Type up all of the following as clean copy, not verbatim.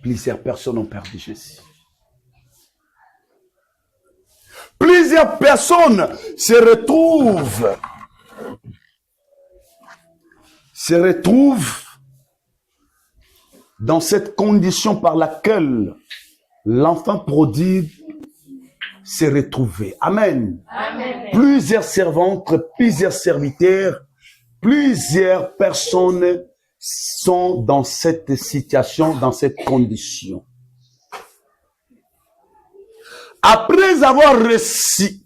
Plusieurs personnes ont perdu Jésus. Plusieurs personnes se retrouvent dans cette condition par laquelle l'enfant prodigue s'est retrouvé. Amen. Amen. Plusieurs servantes, plusieurs serviteurs, plusieurs personnes sont dans cette situation, dans cette condition. Après avoir reçu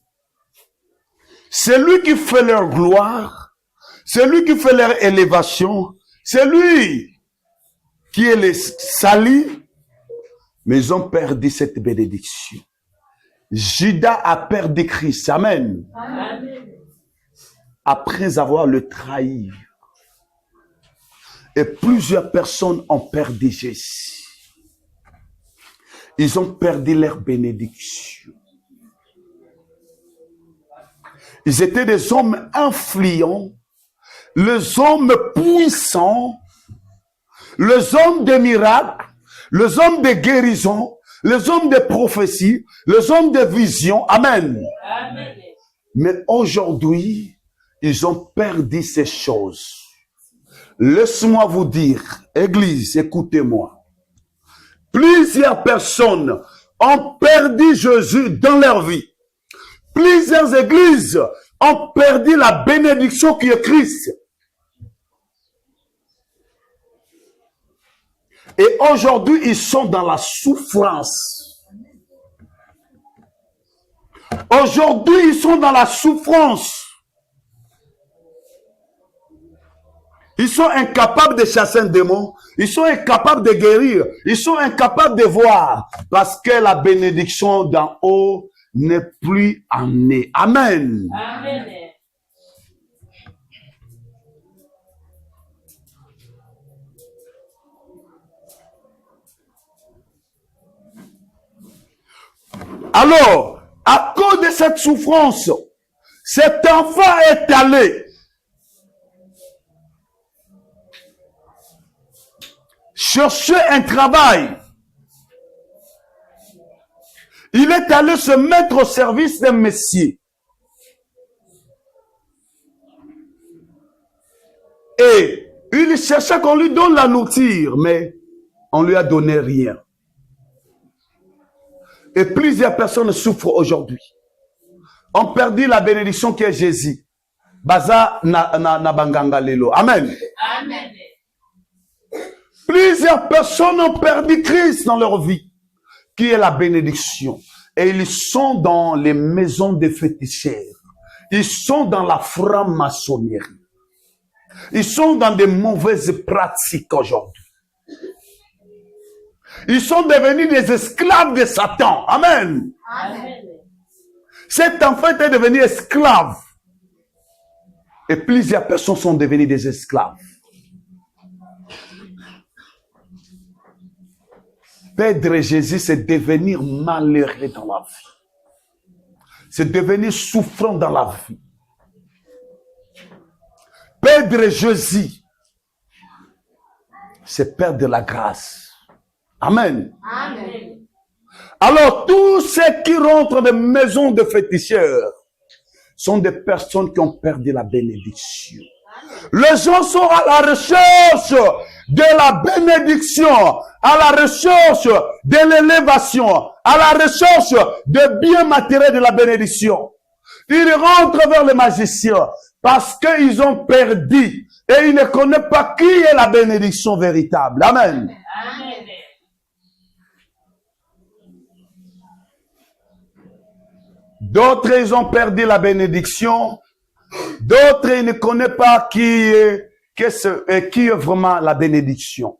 celui qui fait leur gloire, celui qui fait leur élévation, celui qui est le salut, mais ils ont perdu cette bénédiction. Judas a perdu Christ. Amen. Amen. Après avoir le trahi. Et plusieurs personnes ont perdu Jésus. Ils ont perdu leur bénédiction. Ils étaient des hommes influents, les hommes puissants, les hommes de miracles, les hommes de guérison, les hommes de prophétie, les hommes de vision. Amen. Amen. Mais aujourd'hui, ils ont perdu ces choses. Laisse-moi vous dire, Église, écoutez-moi. Plusieurs personnes ont perdu Jésus dans leur vie. Plusieurs églises ont perdu la bénédiction qui est Christ. Et aujourd'hui, ils sont dans la souffrance. Aujourd'hui, ils sont dans la souffrance. Ils sont incapables de chasser un démon. Ils sont incapables de guérir. Ils sont incapables de voir. Parce que la bénédiction d'en haut n'est plus en eux. Amen. Amen. Alors, à cause de cette souffrance, cet enfant est allé chercher un travail. Il est allé se mettre au service d'un messie. Et il cherchait qu'on lui donne la nourriture, mais on lui a donné rien. Et plusieurs personnes souffrent aujourd'hui. On perdu la bénédiction qui est Jésus. Baza na banganga lelo. Amen. Amen. Plusieurs personnes ont perdu Christ dans leur vie, qui est la bénédiction. Et ils sont dans les maisons des féticheurs. Ils sont dans la franc-maçonnerie. Ils sont dans des mauvaises pratiques aujourd'hui. Ils sont devenus des esclaves de Satan. Amen. Amen. Cet enfant est devenu esclave. Et plusieurs personnes sont devenues des esclaves. Perdre Jésus, c'est devenir malheureux dans la vie. C'est devenir souffrant dans la vie. Perdre Jésus, c'est perdre la grâce. Amen. Amen. Alors, tous ceux qui rentrent des maisons de féticheurs sont des personnes qui ont perdu la bénédiction. Les gens sont à la recherche de la bénédiction, à la recherche de l'élévation, à la recherche de biens matériels de la bénédiction. Ils rentrent vers les magiciens parce qu'ils ont perdu et ils ne connaissent pas qui est la bénédiction véritable. Amen. Amen. D'autres, ils ont perdu la bénédiction. D'autres, ils ne connaissent pas qui est vraiment la bénédiction.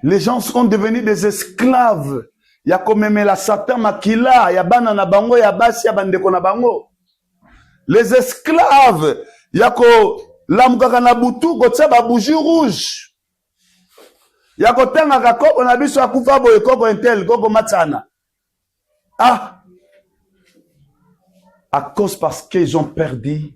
Les gens sont devenus des esclaves. Il y a comme même la Satan makila, il y a banana bango, il y a basi, il y a bandeko na bango. Les esclaves, il y a ko lamukaka na butu, ko tsa ba bougie rouge. Il y a ko tenga ka koko na biso akufa boye koko intel, koko matsana. Ah! À cause parce qu'ils ont perdu